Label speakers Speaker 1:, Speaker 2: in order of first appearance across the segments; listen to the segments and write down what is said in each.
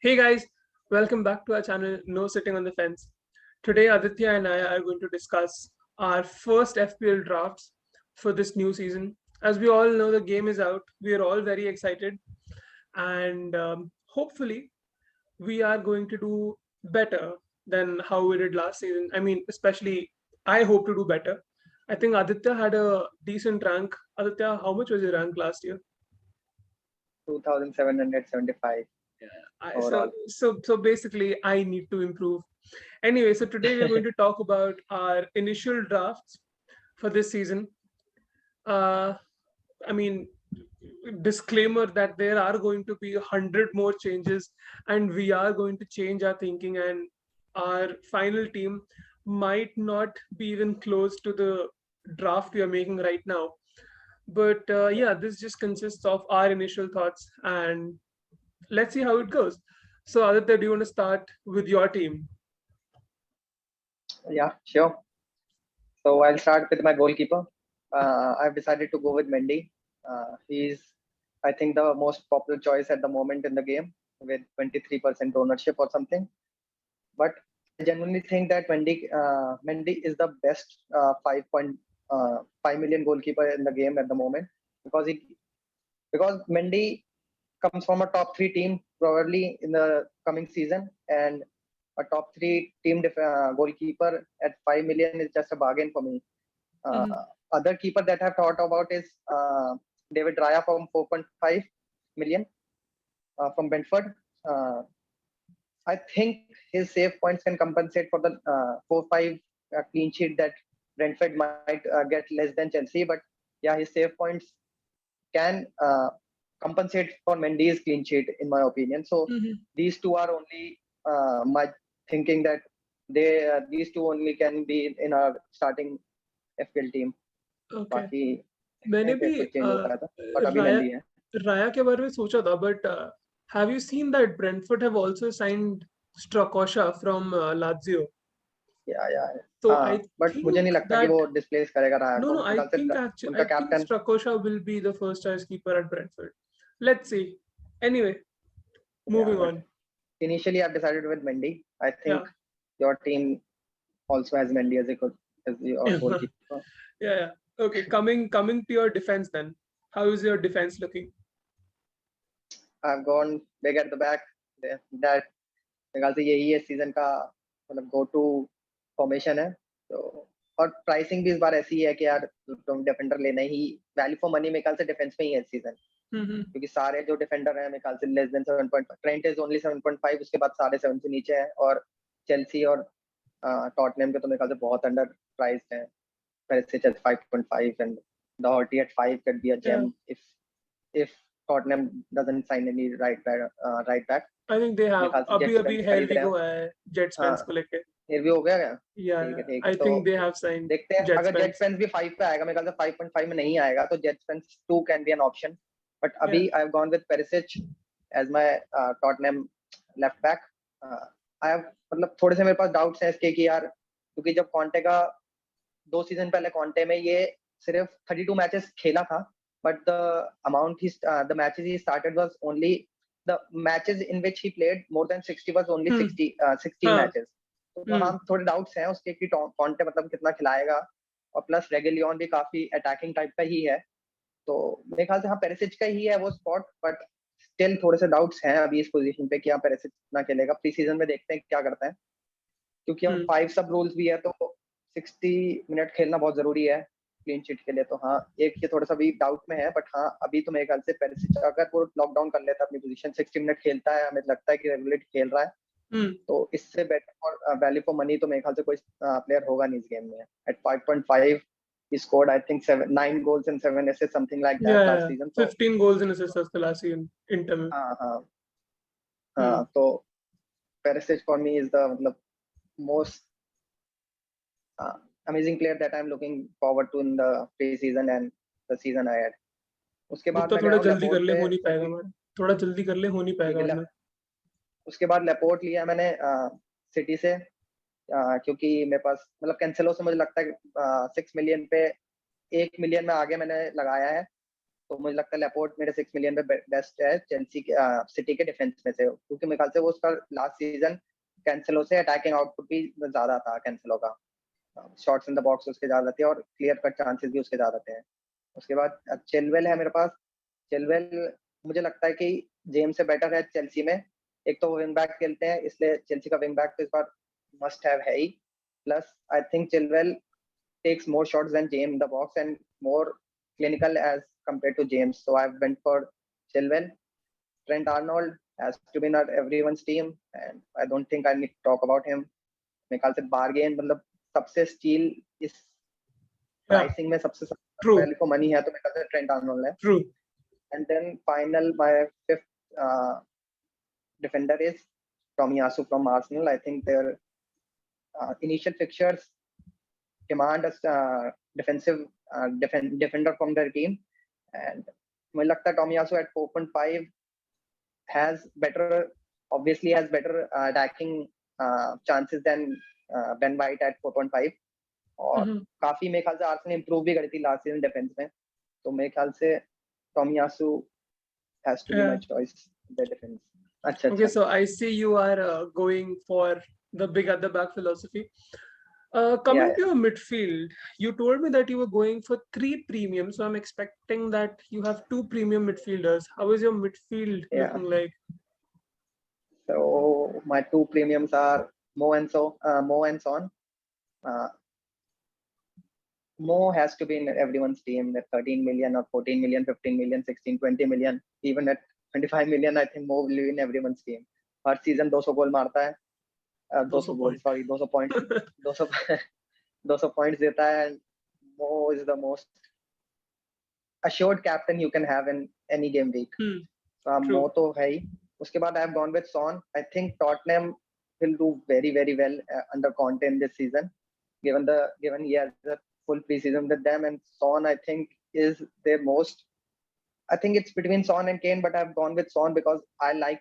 Speaker 1: Hey guys, welcome back to our channel No Sitting on the Fence. Today Aditya and I are going to discuss our first FPL drafts for this new season. As we all know, the game is out. We are all very excited, and hopefully, we are going to do better than how we did last season. I mean, especially, I hope to do better. I think Aditya had a decent rank. Aditya, how much was your rank last year?
Speaker 2: 2775
Speaker 1: So,
Speaker 2: overall.
Speaker 1: so basically, I need to improve. Anyway, so today we're going to talk about our initial drafts for this season. Uh, I mean, disclaimer that there are going to be 100 more changes, and we are going to change our thinking, and our final team might not be even close to the draft we are making right now. But yeah, this just consists of our initial thoughts, and let's see how it goes. So, Aditya, do you want to start with your team?
Speaker 2: Yeah, sure. So I'll start with my goalkeeper. I've decided to go with Mendy. He's, I think, the most popular choice at the moment in the game with 23% ownership or something. But I genuinely think that Mendy is the best 5.5 million goalkeeper in the game at the moment because because Mendy comes from a top three team probably in the coming season, and a top three team goalkeeper at 5 million is just a bargain for me. Uh,
Speaker 1: Mhm.
Speaker 2: Other keeper that I've thought about is David Raya from 4.5 million from Brentford. Uh, I think his save points can compensate for the 4-5 clean sheet that Brentford might get less than Chelsea. But yeah, his save points can compensate for Mendy's clean sheet, in my opinion. So
Speaker 1: Mhm.
Speaker 2: these two are only my thinking that these two only can be in our starting FPL team.
Speaker 1: Okay.
Speaker 2: बाकी देखते
Speaker 1: मैंने
Speaker 2: हैं
Speaker 1: भी
Speaker 2: फिर कुछ change होता है तो, बट अभी
Speaker 1: राया
Speaker 2: मेंडी है.
Speaker 1: राया के बारे में सोचा था, but have you seen that Brentford have also signed Strakosha from Lazio?
Speaker 2: या
Speaker 1: So
Speaker 2: हाँ,
Speaker 1: I
Speaker 2: बट मुझे
Speaker 1: think
Speaker 2: नहीं लगता कि
Speaker 1: that
Speaker 2: वो डिस्प्लेस करेगा राया
Speaker 1: no,
Speaker 2: को.
Speaker 1: no,
Speaker 2: मेरे ख्याल से
Speaker 1: I
Speaker 2: उनका
Speaker 1: think
Speaker 2: captain.
Speaker 1: Strakosha will be the first choice keeper at Brentford. Let's see. Anyway,
Speaker 2: या
Speaker 1: moving
Speaker 2: but
Speaker 1: on.
Speaker 2: initially I've decided with Mendy. I
Speaker 1: Yeah.
Speaker 2: think your team also has Mendy as a good as your goalkeeper.
Speaker 1: Yeah. Okay, coming to your defense then. How is your defense looking?
Speaker 2: I've gone big at the back. That मेरे ख्याल से यही है season का मतलब go to formation है. तो और प्राइसिंग भी इस बार ऐसी है कि यार तुम डिफेंडर लेना ही वैल्यू फॉर मनी मेरे ख्याल से डिफेंस में ही है इस सीजन.
Speaker 1: Mm-hmm.
Speaker 2: क्योंकि सारे जो डिफेंडर हैं मेरे ख्याल से less than 7.5. Trent is only 7.5. उसके बाद सारे 7 से नीचे हैं. और चेल्सी और टॉटनहम के तो मेरे ख्याल से बहुत अंडर प्राइस्ड हैं. Perisic at 5.5 and Doherty at 5 could be a
Speaker 1: Yeah.
Speaker 2: gem if Tottenham doesn't sign any right back.
Speaker 1: I think they
Speaker 2: मेरे
Speaker 1: have
Speaker 2: ख्याल से
Speaker 1: अभी
Speaker 2: जेट
Speaker 1: अभी
Speaker 2: स्पेंस खरीद
Speaker 1: हेरवी
Speaker 2: रहे
Speaker 1: को
Speaker 2: हैं.
Speaker 1: है जेट
Speaker 2: हाँ,
Speaker 1: स्पेंस को लेके.
Speaker 2: फिर भी हो गया क्या?
Speaker 1: Yeah,
Speaker 2: ठीक है
Speaker 1: I
Speaker 2: तो
Speaker 1: think they have signed
Speaker 2: देखते हैं.
Speaker 1: Jet
Speaker 2: अगर जेट
Speaker 1: Spence.
Speaker 2: स्पेंस भी 5 पे आएगा, मेरे ख्याल से 5.5 में नहीं आएगा तो Djed Spence 2 can be an option. But अभी
Speaker 1: Yeah.
Speaker 2: I have gone with Perisic as my Tottenham left back. I have मतलब थोड़े से मेरे पास डाउट्स हैं इसके कि यार, क्योंकि जब कॉन्टे का 2 सीजन पहले कॉन्टे में ये सिर्फ 32 मैचेस खेला था, but the matches he started was only the matches in which he played more than 60 was only
Speaker 1: Hmm.
Speaker 2: 16
Speaker 1: हाँ.
Speaker 2: मैचेस. तो वहां थोड़े डाउट्स हैं उसके कि कॉन्टे मतलब कितना खिलाएगा. और प्लस रेगिलियन भी काफी अटैकिंग टाइप का ही है. तो मेरे ख्याल से हाँ पेरिसिच का ही है वो स्पॉट. बट स्टिल थोड़े से डाउट्स हैं अभी इस पोजीशन पे कि हाँ पेरिसिच कितना खेलेगा. प्री सीजन में देखते हैं क्या करता है, क्योंकि हम 5 सब रूल्स भी है तो 60 मिनट खेलना बहुत जरूरी है क्लीन शीट के लिए. तो हाँ, एक ये थोड़ा सा भी डाउट में है. बट हाँ, अभी तो मेरे ख्याल से पेरिसिच अगर वो लॉकडाउन कर लेता है अपनी पोजीशन, 60 मिनट खेलता है, हमें लगता है कि रेगुलर खेल रहा है, तो इससे बेटर और वैल्यू फॉर मनी तो मेरे ख्याल से कोई प्लेयर होगा नहीं इस गेम में. At 5.5 he scored I think 9 goals and 7 assists, something like that,
Speaker 1: Yeah,
Speaker 2: last season. So
Speaker 1: 15 goals and assists was the last season in Tamil.
Speaker 2: हाँ, तो Perisic for me is the मतलब most amazing player that I'm looking forward to in the pre-season and the season ahead. उसके बाद
Speaker 1: गुप्ता
Speaker 2: मैं
Speaker 1: थोड़ा
Speaker 2: गया हूँ
Speaker 1: जल्दी कर
Speaker 2: लेपोर्ट
Speaker 1: ले,
Speaker 2: पे,
Speaker 1: हो नहीं पाएगा हमारा. थोड़ा जल्दी कर ले, हो नहीं पाएगा वरना.
Speaker 2: उसके बाद लेपोर्ट लिया मैंने सिटी से, क्योंकि मेरे पास मतलब कैंसेलो से मुझे लगता है 6 मिलियन पे 1 मिलियन में आगे मैंने लगाया है. तो मुझे लगता है लेपोर्ट मेरे 6 मिलियन में बेस्ट है चेल्सी के सिटी के डिफेंस में से, क्योंकि मेरे ख्याल से वो उसका लास्ट सीजन कैंसेलो से अटैकिंग आउटपुट भी ज्यादा था कैंसेलो का, शॉट्स इन द बॉक्स उसके ज्यादा थे और क्लियर कट चांसेस भी उसके ज्यादा थे। उसके बाद चिलवेल है मेरे पास। चिलवेल मुझे लगता है कि जेम्स से बेटर है चेल्सी में। एक तो वो विंग बैक खेलते हैं, इसलिए चेल्सी का विंग बैक तो इस बार मस्ट हैव है ही। Plus I think Chilwell takes more shots than James in the box and more clinical as compared to James. So I've went for Chilwell. Trent Arnold has to be in everyone's team, and I don't think I need to talk about him. मेरे ख्याल से bargain मतलब सबसे steel इस
Speaker 1: Yeah,
Speaker 2: pricing में सबसे
Speaker 1: true,
Speaker 2: value for money है, तो मेरे ख्याल से ट्रेंट आर्नोल्ड है।
Speaker 1: true.
Speaker 2: And then final my fifth defender is Tomiyasu from Arsenal. I think their initial fixtures demand a defensive defender from their team, and मुझे लगता है Tomiyasu at 4.5 has better, obviously has better attacking chances than Ben White at 4.5, और
Speaker 1: Mhm.
Speaker 2: काफी मेरे ख्याल से Arsenal improve भी करी थी लास्ट सीजन डिफेंस में, तो मेरे ख्याल से Tomiyasu has to be my
Speaker 1: Yeah.
Speaker 2: choice in the defense. अच्छा
Speaker 1: Okay,
Speaker 2: अच्छा
Speaker 1: so I see you are going for the big at the back philosophy. Coming
Speaker 2: yeah
Speaker 1: to your midfield, you told me that you were going for 3 premium, so I'm expecting that you have 2 premium midfielders. How is your midfield
Speaker 2: yeah.
Speaker 1: looking like?
Speaker 2: So my two premiums are Mo and Son. Mo has to be in everyone's team at 13 million or 14 million, 15 million, 16, 20 million. Even at 25 million, I think Mo will be in everyone's team. Her season 200 गोल मारता है, 200 गोल
Speaker 1: point.
Speaker 2: Sorry 200 point 200 200 points देता है, and Mo is the most assured captain you can have in any game week.
Speaker 1: True.
Speaker 2: Mo तो है ही. उसके बाद I have gone with Son. I think Tottenham will do very very well under Conte in this season, given he has a full preseason with them, and Son I think is their most. I think it's between Son and Kane, but I've gone with Son because I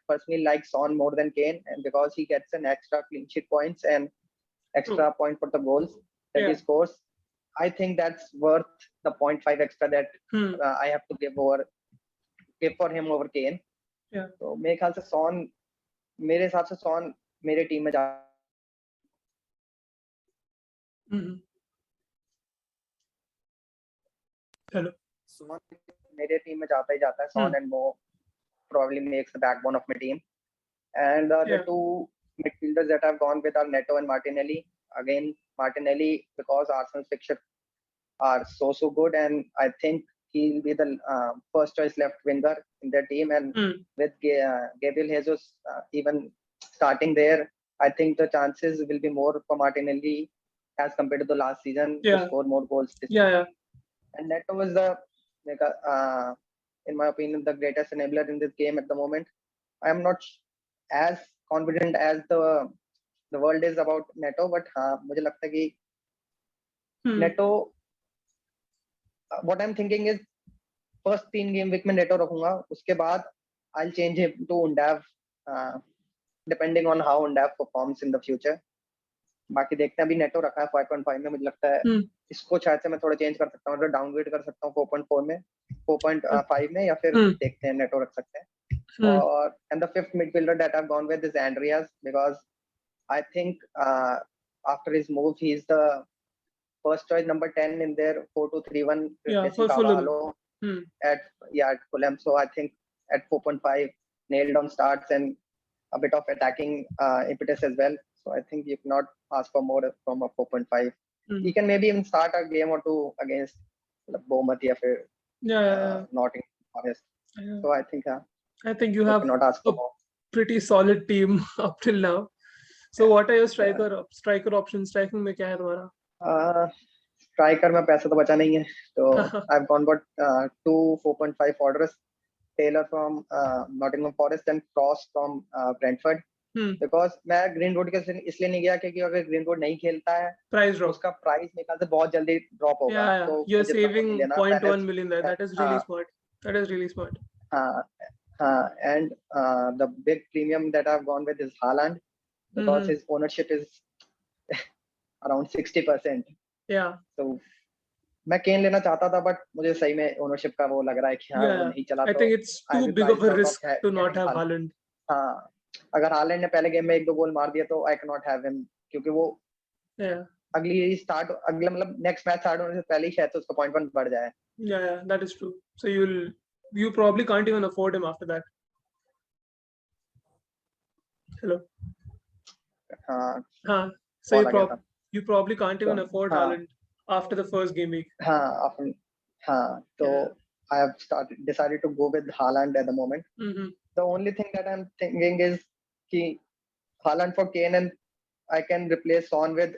Speaker 2: personally like Son more than Kane, and because he gets an extra clean sheet points and extra point for the goals that he
Speaker 1: Yeah.
Speaker 2: scores. I think that's worth the 0.5 extra that I have to give for him over Kane.
Speaker 1: Yeah.
Speaker 2: तो मेरे ख्याल से मेरे हिसाब से Son मेरे team में जा
Speaker 1: Mhm. Hello.
Speaker 2: Son मेरे टीम में जाता ही जाता है. Son and Mo probably makes the backbone of my team. And the
Speaker 1: Yeah.
Speaker 2: two midfielders that I've gone with are Neto and Martinelli. Again, Martinelli, because Arsenal's fixture are so good, and I think he'll be the first choice left winger in their team. And with Gabriel Jesus even starting there, I think the chances will be more for Martinelli as compared to the last season to score more goals this season. And Neto was in my opinion, the greatest enabler in this game at the moment. I am not as confident as the world is about Neto, but मुझे लगता है कि Neto, what I'm thinking is first 3 game week में Neto रखूंगा, उसके बाद I'll change him to Undav depending on how Undav performs in the future. बाकी देखते हैं, अभी Neto रखा है 5.5 में, मुझे लगता है इसको शायद से मैं थोड़ा चेंज कर सकता हूँ, मतलब डाउनग्रेड कर सकता हूँ 4.4 में 4.5 में, या फिर देखते हैं Neto रख सकते हैं. और and the fifth midfielder that I've gone with is Andreas, because I think after his move he's the first choice number 10 in their 4-2-3-1 replacing Cavallo at Fulham. So I think at 4.5 nailed on starts and a bit of attacking impetus as well. So I think you cannot ask for more from a 4.5. He can maybe even start a game or two against Bournemouth or Nottingham Forest. So I think
Speaker 1: you have
Speaker 2: cannot ask for more.
Speaker 1: Pretty solid team up till now. So what are your striker options? Striking में क्या है तुम्हारा?
Speaker 2: Striker में पैसा तो बचा नहीं है, तो I've gone for 2 4.5 orders. Taylor from Nottingham Forest and Cross from Brentford. Because मैं ग्रीन रोड के इसलिए नहीं गया क्योंकि अगर ग्रीन रोड नहीं खेलता है तो उसका प्राइस मेरे ख्याल से बहुत जल्दी ड्रॉप होगा. तो
Speaker 1: you're saving 0.1 million there. That is really smart. That is really smart.
Speaker 2: And the big premium that I've gone with is Haaland, because his ownership is around 60%.
Speaker 1: Yeah.
Speaker 2: So मैं केन लेना चाहता था बट मुझे सही में ownership का वो लग रहा है कि हाँ वो
Speaker 1: Yeah,
Speaker 2: नहीं चला
Speaker 1: I
Speaker 2: तो
Speaker 1: think it's
Speaker 2: I
Speaker 1: too
Speaker 2: be
Speaker 1: big of
Speaker 2: priced
Speaker 1: a
Speaker 2: out of
Speaker 1: risk to not
Speaker 2: getting
Speaker 1: have
Speaker 2: हाल।
Speaker 1: Haaland.
Speaker 2: हाँ, अगर हालैंड ने पहले गेम में 1-2 गोल मार दिया तो I can not have him, क्योंकि वो
Speaker 1: Yeah,
Speaker 2: अगला मतलब नेक्स्ट मैच स्टार्ट होने से पहले ही शायद से उसका पॉइंट वन बढ़ जाए।
Speaker 1: yeah, that is true. So you probably can't even afford him after that. Hello.
Speaker 2: हाँ,
Speaker 1: Huh. So
Speaker 2: कॉल आ गया था।
Speaker 1: you probably can't even afford
Speaker 2: हाँ
Speaker 1: Haaland after the first game week.
Speaker 2: हाँ अपन हाँ, तो
Speaker 1: Yeah.
Speaker 2: I have decided to go with Haaland at the moment.
Speaker 1: Mm-hmm.
Speaker 2: The only thing that I'm thinking is कि Haaland for Kane, and I can replace Son with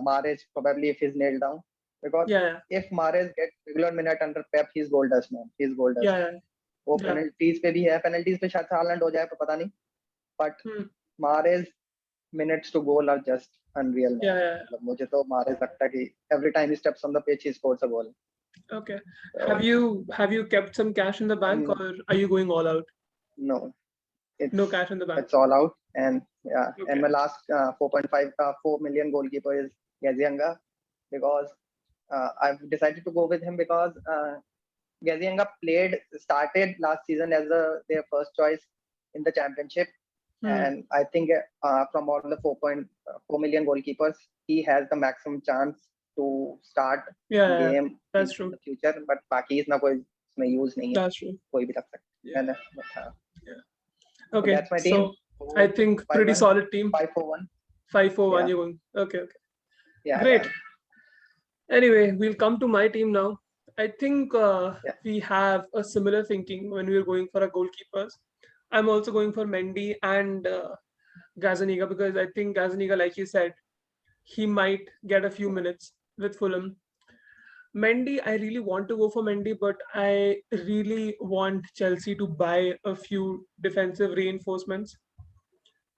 Speaker 2: Mahrez probably if he's nailed down. Because
Speaker 1: Yeah,
Speaker 2: if Mahrez gets regular minute under Pep, he's gold dust, man. He's gold dust.
Speaker 1: yeah, yeah,
Speaker 2: वो
Speaker 1: yeah.
Speaker 2: Penalties पे भी है, penalties पे शायद Holland हो जाए तो पता नहीं, but
Speaker 1: Hmm.
Speaker 2: Mahrez minutes to goal are just unreal, man.
Speaker 1: Yeah, yeah.
Speaker 2: मतलब मुझे तो Mahrez लगता है कि every time he steps on the pitch he scores a goal.
Speaker 1: Okay.
Speaker 2: So,
Speaker 1: Have you kept some cash in the bank, or are you going all out?
Speaker 2: no,
Speaker 1: No cash in the bank.
Speaker 2: it's all out, and yeah,
Speaker 1: Okay.
Speaker 2: and my last 4 million goalkeeper is Gazianga, because I've decided to go with him because Gazianga started last season as their first choice in the championship, and I think from all the 4.4 million goalkeepers, he has the maximum chance to start
Speaker 1: Yeah,
Speaker 2: game
Speaker 1: that's
Speaker 2: in
Speaker 1: true.
Speaker 2: the future. But बाकी इसमें कोई इसमें use नहीं है,
Speaker 1: That's true.
Speaker 2: कोई भी रख सकता
Speaker 1: Yeah.
Speaker 2: है। But,
Speaker 1: Yeah.
Speaker 2: so
Speaker 1: Okay.
Speaker 2: that's my team.
Speaker 1: So I think pretty
Speaker 2: 5-1,
Speaker 1: solid team.
Speaker 2: 5-4-1.
Speaker 1: 5-4-1.
Speaker 2: Yeah.
Speaker 1: You're going. Okay. Okay.
Speaker 2: Yeah.
Speaker 1: Great.
Speaker 2: Yeah.
Speaker 1: Anyway, we'll come to my team now. I think
Speaker 2: Yeah.
Speaker 1: we have a similar thinking when we are going for our goalkeepers. I'm also going for Mendy and Gazaniga, because I think Gazaniga, like you said, he might get a few minutes with Fulham. Mendy, I really want to go for Mendy, but I really want Chelsea to buy a few defensive reinforcements.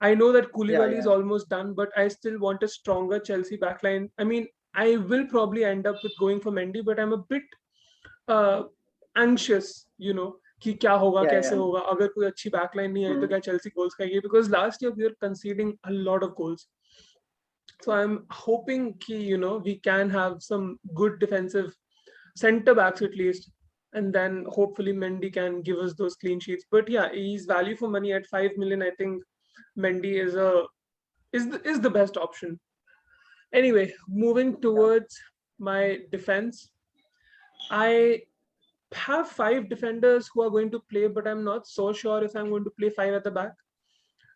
Speaker 1: I know that
Speaker 2: Yeah.
Speaker 1: Koulibaly is
Speaker 2: Yeah.
Speaker 1: almost done, but I still want a stronger Chelsea backline. I mean, I will probably end up with going for Mendy, but I'm a bit uh, anxious, कि क्या होगा,
Speaker 2: Yeah.
Speaker 1: कैसे
Speaker 2: Yeah.
Speaker 1: होगा, अगर कोई अच्छी backline नहीं आई तो क्या चेल्सी गोल्स खाएगी, because last year we were conceding a lot of goals. So I'm hoping we can have some good defensive center backs at least, and then hopefully Mendy can give us those clean sheets. But yeah, he's value for money at 5 million. I think Mendy is the best option. Anyway, moving towards my defense, I have 5 defenders who are going to play, but I'm not so sure if I'm going to play 5 at the back.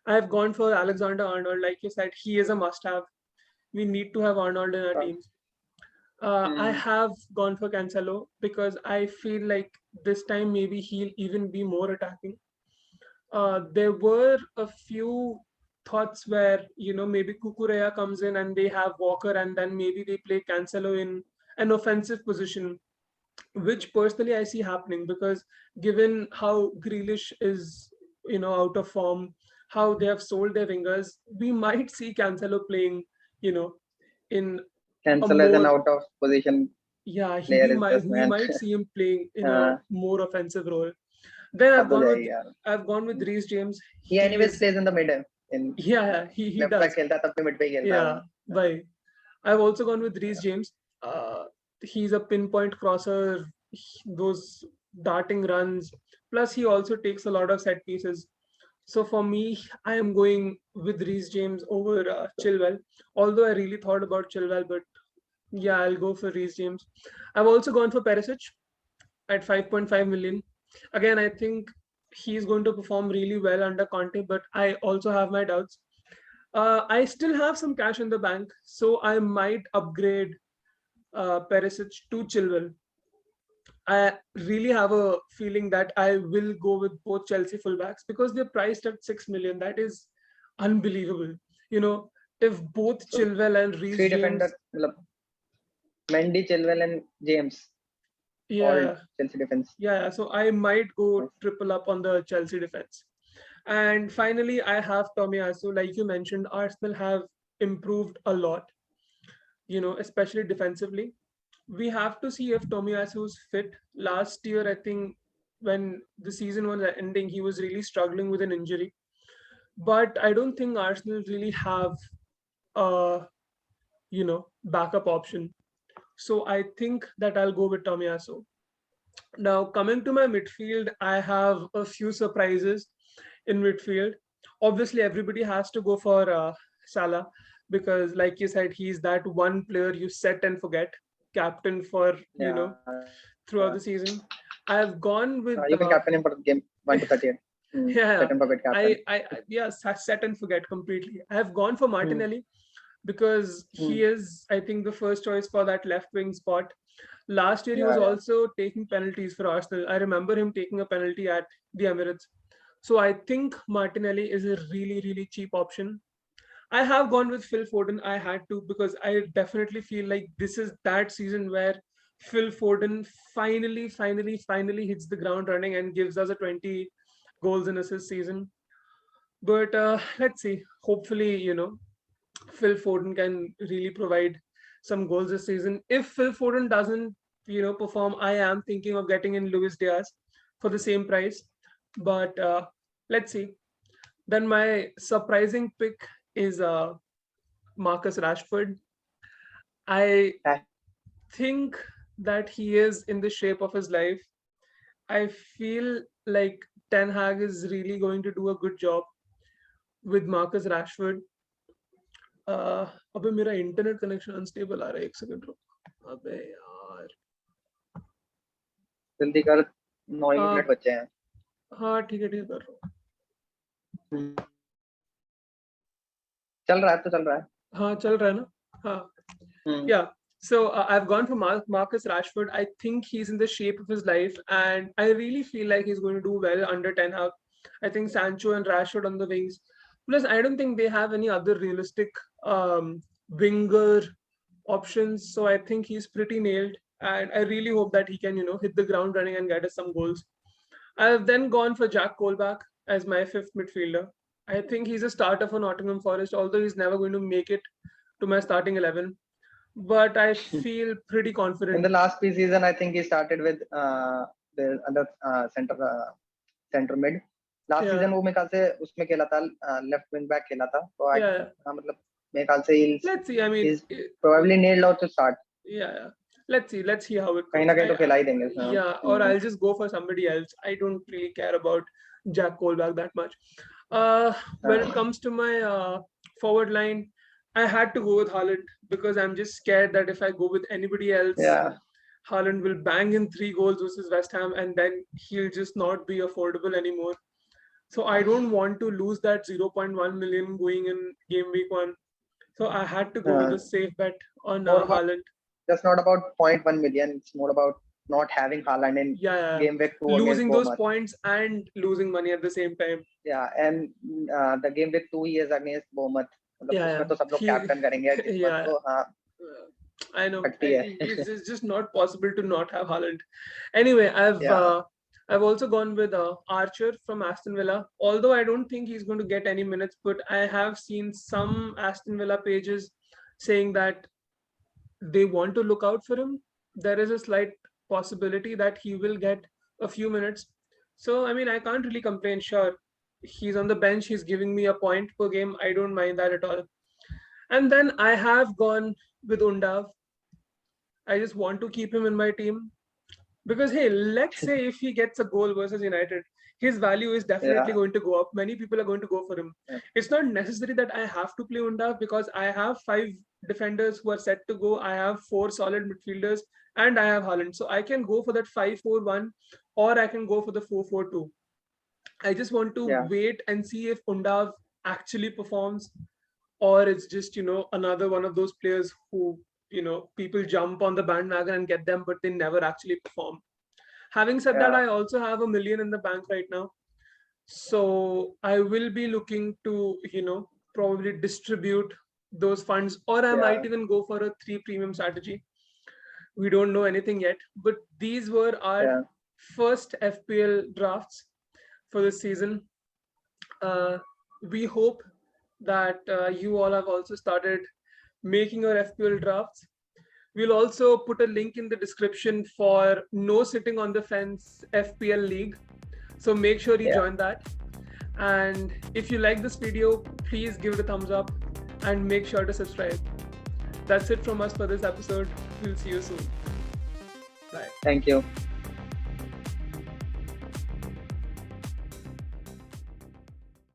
Speaker 1: I have gone for Alexander Arnold. Like you said, he is a must-have. We need to have Arnold in our teams. I have gone for Cancelo because I feel like this time maybe he'll even be more attacking. There were a few thoughts where maybe Kukureya comes in and they have Walker, and then maybe they play Cancelo in an offensive position, which personally I see happening, because given how Grealish is out of form, how they have sold their wingers, we might see Cancelo playing in a
Speaker 2: Cancel as an
Speaker 1: more,
Speaker 2: out of position
Speaker 1: yeah,
Speaker 2: player is
Speaker 1: we
Speaker 2: just, man.
Speaker 1: might see him playing in a
Speaker 2: हाँ,
Speaker 1: more offensive role. Then
Speaker 2: हद हो जाएगी यार।
Speaker 1: I've gone with Reece James.
Speaker 2: He
Speaker 1: He
Speaker 2: anyways
Speaker 1: is,
Speaker 2: plays in the mid in
Speaker 1: yeah, he
Speaker 2: left back
Speaker 1: does.
Speaker 2: खेलता है तब भी mid पे ही खेलता है
Speaker 1: Yeah,
Speaker 2: वो।
Speaker 1: bye. I've also gone with Reece James. He's a pinpoint crosser, those darting runs. Plus, he also takes a lot of set pieces. So for me, I am going with Reece James over Chilwell. Although I really thought about Chilwell, but yeah, I'll go for Reece James. I've also gone for Perisic at 5.5 million. Again, I think he's going to perform really well under Conte, but I also have my doubts. I still have some cash in the bank, so I might upgrade Perisic to Chilwell. I really have a feeling that I will go with both Chelsea fullbacks because they're priced at 6 million. That is unbelievable. If both
Speaker 2: So
Speaker 1: Chilwell and Reece
Speaker 2: three defender
Speaker 1: James,
Speaker 2: मतलब Mendy, Chilwell and James all
Speaker 1: yeah,
Speaker 2: Chelsea defense.
Speaker 1: yeah. So I might go triple up on the Chelsea defense. And finally, I have Tomiyasu. Like you mentioned, Arsenal have improved a lot, especially defensively. We have to see if Tomiyasu is fit. Last year, I think when the season was ending, he was really struggling with an injury. But I don't think Arsenal really have a backup option. So I think that I'll go with Tomiyasu. Now, coming to my midfield, I have a few surprises in midfield. Obviously, everybody has to go for Salah because, like you said, he's that one player you set and forget, captain for,
Speaker 2: Yeah.
Speaker 1: throughout the season. I've gone
Speaker 2: You
Speaker 1: with,
Speaker 2: can captain him for the game 1 to 30.
Speaker 1: yeah,
Speaker 2: Set and forget captain.
Speaker 1: yeah, set and forget completely. I've gone for
Speaker 2: Hmm.
Speaker 1: Martinelli because he
Speaker 2: Hmm.
Speaker 1: is, I think, the first choice for that left wing spot. Last year, he was
Speaker 2: Yeah, yeah.
Speaker 1: also taking penalties for Arsenal. I remember him taking a penalty at the Emirates. So I think Martinelli is a really, really cheap option. I have gone with Phil Foden. I had to because I definitely feel like this is that season where Phil Foden finally hits the ground running and gives us a 20 goals and assists season. But let's see. Hopefully, Phil Foden can really provide some goals this season. If Phil Foden doesn't, perform, I am thinking of getting in Luis Diaz for the same price. But let's see. Then my surprising pick is Marcus Rashford. I think that he is in the shape of his life. I feel like Ten Hag is really going to do a good job with Marcus Rashford. अबे मेरा internet connection unstable आ रहा है, एक second रुक. अबे यार.
Speaker 2: जल्दी कर, 9 ही मिनट
Speaker 1: हाँ
Speaker 2: बचे हैं.
Speaker 1: हाँ, ठीक है कर रहा हूँ.
Speaker 2: हम्म, चल रहा है तो चल रहा है.
Speaker 1: हाँ चल रहा है ना. हाँ.
Speaker 2: हम्म.
Speaker 1: Yeah. So I've gone for Marcus Rashford. I think he's in the shape of his life, and I really feel like he's going to do well under Ten Hag. I think Sancho and Rashford on the wings. Plus, I don't think they have any other realistic winger options. So I think he's pretty nailed, and I really hope that he can, hit the ground running and get us some goals. I've then gone for Jack Colback as my fifth midfielder. I think he's a starter for Nottingham Forest, although he's never going to make it to my starting 11. But I feel pretty
Speaker 2: In
Speaker 1: confident.
Speaker 2: the last pre-season, I think he started with the other center mid. Last
Speaker 1: Yeah,
Speaker 2: season वो मेरे ख्याल से उसमें खेला था, left wing back खेला था, तो आई
Speaker 1: yeah.
Speaker 2: मतलब मेरे ख्याल से
Speaker 1: Let's see. I mean,
Speaker 2: he's probably nailed out to start.
Speaker 1: yeah. Let's see. Let's see how it
Speaker 2: कहीं
Speaker 1: goes.
Speaker 2: ना कहीं तो खिला ही देंगे उसमें हम.
Speaker 1: Yeah, or I'll just go for somebody else. I don't really care about Jack Colback that much. When it comes to my forward line, I had to go with Haaland because I'm just scared that if I go with anybody else,
Speaker 2: Yeah.
Speaker 1: Haaland will bang in 3 goals versus West Ham, and then he'll just not be affordable anymore. So I don't want to lose that 0.1 million going in game week 1. So I had to go with a safe bet on
Speaker 2: More about,
Speaker 1: Haaland.
Speaker 2: just not about 0.1 million. It's more about not having Haaland in
Speaker 1: Yeah.
Speaker 2: game week 2 against
Speaker 1: Losing those
Speaker 2: Bournemouth.
Speaker 1: points and losing money at the same time.
Speaker 2: Yeah, and the game week 2 he is against Bournemouth. मतलब
Speaker 1: Yeah,
Speaker 2: उसमें तो सब लोग captain करेंगे इस बार
Speaker 1: yeah.
Speaker 2: तो हाँ
Speaker 1: I know.
Speaker 2: फटती है.
Speaker 1: It's just not possible to not have Haaland. Anyway,
Speaker 2: Yeah.
Speaker 1: I've also gone with Archer from Aston Villa. Although I don't think he's going to get any minutes, but I have seen some Aston Villa pages saying that they want to look out for him. There is a slight possibility that he will get a few minutes. So, I mean, I can't really complain. Sure, he's on the bench, he's giving me a point per game. I don't mind that at all. And then I have gone with Undav. I just want to keep him in my team because, hey, let's say if he gets a goal versus United, his value is definitely
Speaker 2: Yeah.
Speaker 1: going to go up. Many people are going to go for him.
Speaker 2: Yeah.
Speaker 1: It's not necessary that I have to play Undav because I have 5 defenders who are set to go. I have 4 solid midfielders and I have Haaland. So I can go for that 5-4-1 or I can go for the 4-4-2. I just want to
Speaker 2: Yeah.
Speaker 1: wait and see if Undav actually performs or it's just, another one of those players who, people jump on the bandwagon and get them, but they never actually perform. Having said that,
Speaker 2: Yeah.
Speaker 1: I also have $1 million in the bank right now. So I will be looking to, probably distribute those funds, or I might
Speaker 2: Yeah.
Speaker 1: even go for a 3 premium strategy. We don't know anything yet, but these were our
Speaker 2: Yeah.
Speaker 1: first FPL drafts for this season. We hope that you all have also started making your FPL drafts. We'll also put a link in the description for No Sitting on the Fence FPL League. So make sure you
Speaker 2: Yeah.
Speaker 1: join that. And if you like this video, please give it a thumbs up and make sure to subscribe. That's it from us for this episode. We'll see you soon. Bye.
Speaker 2: Thank you.